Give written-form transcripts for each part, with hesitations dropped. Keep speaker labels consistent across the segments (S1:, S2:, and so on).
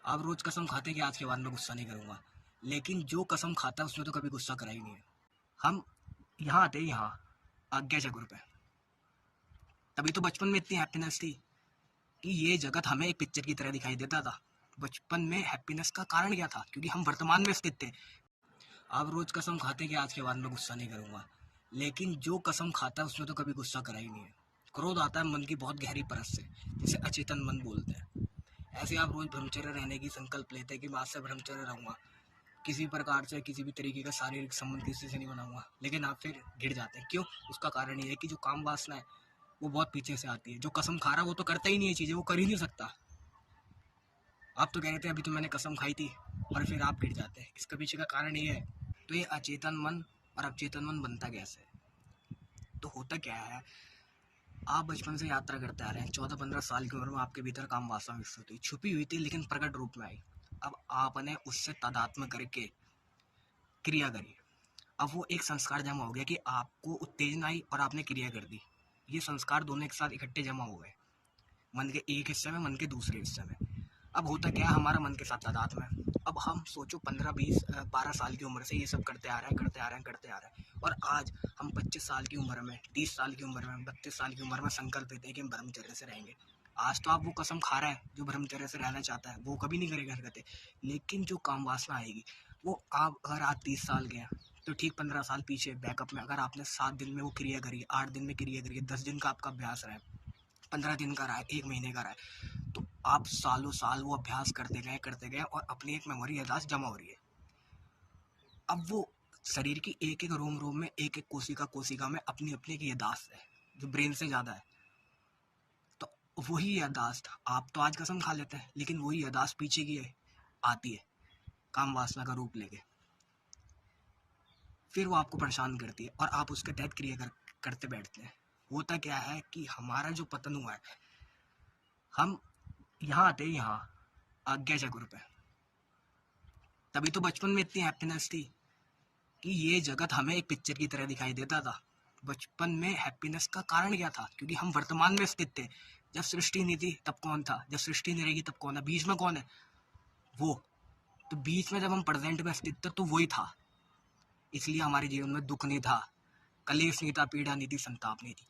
S1: आप रोज कसम खाते हैं कि आज के बाद में गुस्सा नहीं करूंगा, लेकिन जो कसम खाता है उसने तो कभी गुस्सा करा ही नहीं है। हम यहाँ आते हैं, यहाँ आज्ञा चक्र पे। तभी तो बचपन में इतनी हैप्पीनेस थी कि ये जगत हमें एक पिक्चर की तरह दिखाई देता था। बचपन में हैप्पीनेस का कारण क्या था? क्योंकि हम वर्तमान में स्थित थे। आप रोज कसम खाते हैं कि आज के बाद में गुस्सा नहीं करूंगा, लेकिन जो कसम खाता है उसने तो कभी गुस्सा करा ही नहीं है। क्रोध आता है मन की बहुत गहरी परत से, जिसे अचेतन मन बोलते हैं। ऐसे आप रोज ब्रह्मचर्य रहने की संकल्प लेते हैं कि मैं आज से ब्रह्मचर्य रहूंगा, किसी प्रकार से किसी भी तरीके का शारीरिक संबंध किसी से नहीं बनाऊंगा, लेकिन आप फिर गिर जाते हैं। क्यों? उसका कारण ये है कि जो काम वासना है वो बहुत पीछे से आती है। जो कसम खा रहा है वो तो करता ही नहीं है चीजें, वो कर ही नहीं सकता। आप तो कह रहे थे अभी तो मैंने कसम खाई थी, और फिर आप गिर जाते हैं। इसके पीछे का कारण ये है। तो ये अचेतन मन और अवचेतन मन बनता कैसे है? तो होता क्या है, आप बचपन से यात्रा करते आ रहे हैं। 14-15 साल की उम्र में आपके भीतर काम वासना विकसित हुई, छुपी हुई थी लेकिन प्रकट रूप में आई। अब आपने उससे तादात्म्य करके क्रिया करी। अब वो एक संस्कार जमा हो गया कि आपको उत्तेजना आई और आपने क्रिया कर दी। ये संस्कार दोनों एक साथ इकट्ठे जमा हो गए, मन के एक हिस्से में, मन के दूसरे हिस्से में। अब होता क्या है, हमारा मन के साथ तादाद में। अब हम सोचो 15-20-12 साल की उम्र से ये सब करते आ रहे हैं, करते आ रहे हैं, करते आ रहे हैं, और आज हम 25 साल की उम्र में, 30 साल की उम्र में, 32 साल की उम्र में संकल्प लेते हैं कि हम ब्रह्मचर्य से रहेंगे। आज तो आप वो कसम खा रहे हैं। जो ब्रह्मचर्य से रहना चाहता है वो कभी नहीं करेगा हरकतें, लेकिन जो काम वासना आएगी वो, आप अगर आज 30 साल के हैं तो ठीक 15 साल पीछे बैकअप में, अगर आपने 7 दिन में वो क्रिया करी, 8 दिन में क्रिया करी, 10 दिन का आपका अभ्यास रहा है, 15 दिन का रहा है, 1 महीने का रहा है, तो आप सालों साल वो अभ्यास करते गए और अपनी एक मेमोरी याददाश्त जमा हो रही है। अब वो शरीर की एक एक रोम रोम में, एक एक कोशिका कोशिका में अपनी अपनी एक याददाश्त है जो ब्रेन से ज़्यादा है। तो वही याददाश्त आप तो आज कसम खा लेते हैं, लेकिन वही याददाश्त पीछे की है, आती है काम वासना का रूप लेके। फिर वो आपको परेशान करती है और आप उसके तहत करते बैठते हैं। होता क्या है कि हमारा जो पतन हुआ है, हम यहाँ आते हैं, यहाँ आज्ञा चक्र पे। तभी तो बचपन में इतनी हैप्पीनेस थी कि ये जगत हमें एक पिक्चर की तरह दिखाई देता था। बचपन में हैप्पीनेस का कारण क्या था? क्योंकि हम वर्तमान में स्थित थे। जब सृष्टि नहीं थी तब कौन था? जब सृष्टि नहीं रहेगी तब कौन है? बीच में कौन है? वो। तो बीच में जब हम प्रेजेंट में स्थित थे तो वही था। इसलिए हमारे जीवन में दुख नहीं था, कलेश नहीं था, पीड़ा नहीं थी, संताप नहीं थी।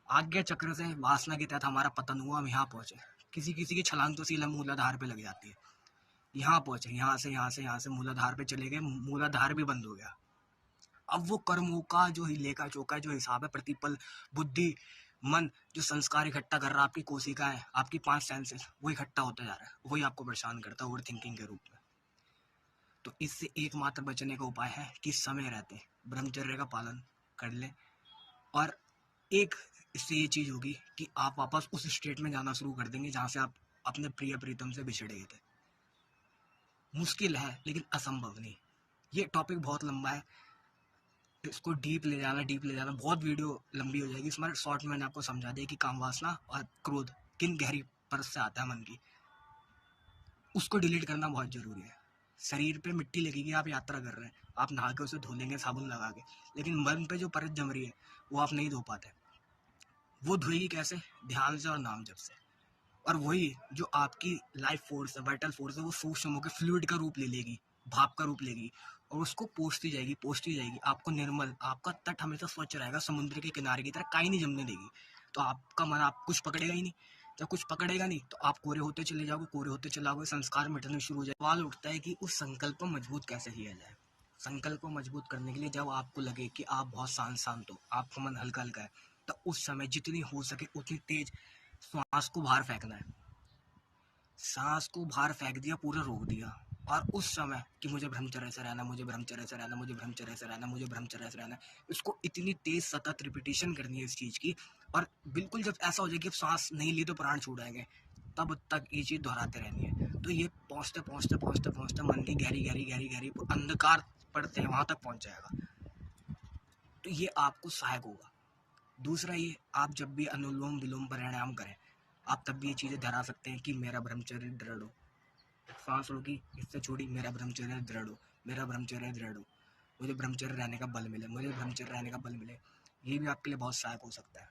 S1: आज्ञा चक्र से वासना के तहत हमारा पतन हुआ, हम यहाँ पहुंचे। किसी किसी की छलांग तो सीधा मूलाधार पे लग जाती है। यहाँ पहुंचे, यहाँ से मूलाधार पे चले गए, मूलाधार भी बंद हो गया। अब वो कर्मों का जो लेखा जोखा, जो हिसाब है, प्रतिपल, बुद्धि, मन, जो संस्कार इकट्ठा कर रहा है, आपकी कोशिका है, आपकी 5 सेंसेस, वो इकट्ठा होता जा रहा है। वही आपको परेशान करता है ओवर थिंकिंग के रूप में। तो इससे एकमात्र बचने का उपाय है कि समय रहते ब्रह्मचर्य का पालन कर ले। और एक इससे ये चीज होगी कि आप वापस उस स्टेट में जाना शुरू कर देंगे जहां से आप अपने प्रिय प्रीतम से बिछड़े गए थे। मुश्किल है लेकिन असंभव नहीं। ये टॉपिक बहुत लंबा है, इसको डीप ले जाना बहुत वीडियो लंबी हो जाएगी। इसमें शॉर्ट में मैंने आपको समझा दिया कि काम वासना और क्रोध किन गहरी परत से आता है मन की। उसको डिलीट करना बहुत जरूरी है। शरीर पे मिट्टी लगेगी, आप यात्रा कर रहे हैं, आप नहा के उसे धो लेंगे साबुन लगा के, लेकिन मन पे जो परत जम रही है वो आप नहीं धो पाते। वो धोएगी कैसे? ध्यान से और नाम जप से। और वही जो आपकी लाइफ फोर्स है, वाइटल फोर्स है, वो सूक्ष्म होकर फ्लूइड का रूप ले लेगी, भाप का रूप लेगी, और उसको पोषती जाएगी। आपको निर्मल, आपका तट हमेशा स्वच्छ रहेगा, समुद्र के किनारे की तरह, काई नहीं जमने देगी। तो आपका मन आप कुछ पकड़ेगा ही नहीं। जब कुछ पकड़ेगा नहीं तो आप कोरे होते चले जाओगे, कोरे होते चले जाओगे, संस्कार मिटने शुरू हो जाए। सवाल उठता है कि उस संकल्प को मजबूत कैसे किया जाए। संकल्प को मजबूत करने के लिए जब आपको लगे कि आप बहुत शांत हो, आपका मन हल्का हल्का है, तो उस समय जितनी हो सके उतनी तेज सांस को बाहर फेंकना है। सांस को बाहर फेंक दिया, पूरा रोक दिया, और उस समय कि मुझे ब्रह्मचर्य से रहना, मुझे ब्रह्मचर्य से रहना, मुझे ब्रह्मचर्य से रहना, मुझे ब्रह्मचर्य से रहना। इसको इतनी तेज सतत रिपीटेशन करनी है इस चीज की। और बिल्कुल जब ऐसा हो जाए कि अब सांस नहीं ली तो प्राण छूट आएंगे, तब तक ये चीज दोहराते रहनी है। तो ये पहुंचते पहुंचते पहुंचते पहुंचते मन की गहरी गहरी गहरी गहरी अंधकार पड़ते हैं वहां तक पहुंच जाएगा। तो ये आपको सहायक होगा। दूसरा ये, आप जब भी अनुलोम विलोम प्राणायाम करें, आप तब भी ये चीज़ें दोहरा सकते हैं कि मेरा ब्रह्मचर्य दृढ़ हो। सांस रोकी, इससे छोड़ी, मेरा ब्रह्मचर्य दृढ़ हो, मेरा ब्रह्मचर्य दृढ़ हो, मुझे ब्रह्मचर्य रहने का बल मिले, मुझे ब्रह्मचर्य रहने का बल मिले। ये भी आपके लिए बहुत सहायक हो सकता है।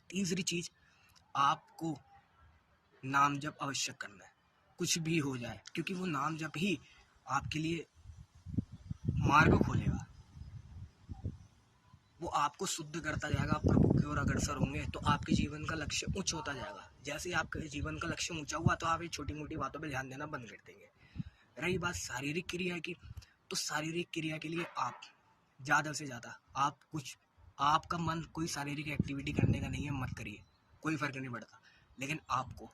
S1: तीसरी चीज़, आपको नाम जप आवश्यक करना है। कुछ भी हो जाए, क्योंकि वो नाम जब ही आपके लिए मार्ग खोलेगा, वो आपको शुद्ध करता जाएगा, आप प्रभु की ओर अग्रसर होंगे तो आपके जीवन का लक्ष्य उच्च होता जाएगा। जैसे ही आपके जीवन का लक्ष्य ऊंचा हुआ तो आप ये छोटी मोटी बातों पे ध्यान देना बंद कर देंगे। रही बात शारीरिक क्रिया की, तो शारीरिक क्रिया के लिए आप ज़्यादा से ज़्यादा आपका मन कोई शारीरिक एक्टिविटी करने का नहीं है, मत करिए, कोई फ़र्क नहीं पड़ता, लेकिन आपको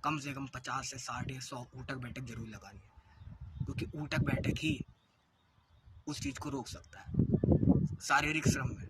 S1: कम से कम 50 से 60 या 100 ऊठक बैठक जरूर लगानी है, क्योंकि ऊठक बैठक ही उस चीज़ को रोक सकता है, शारीरिक श्रम में।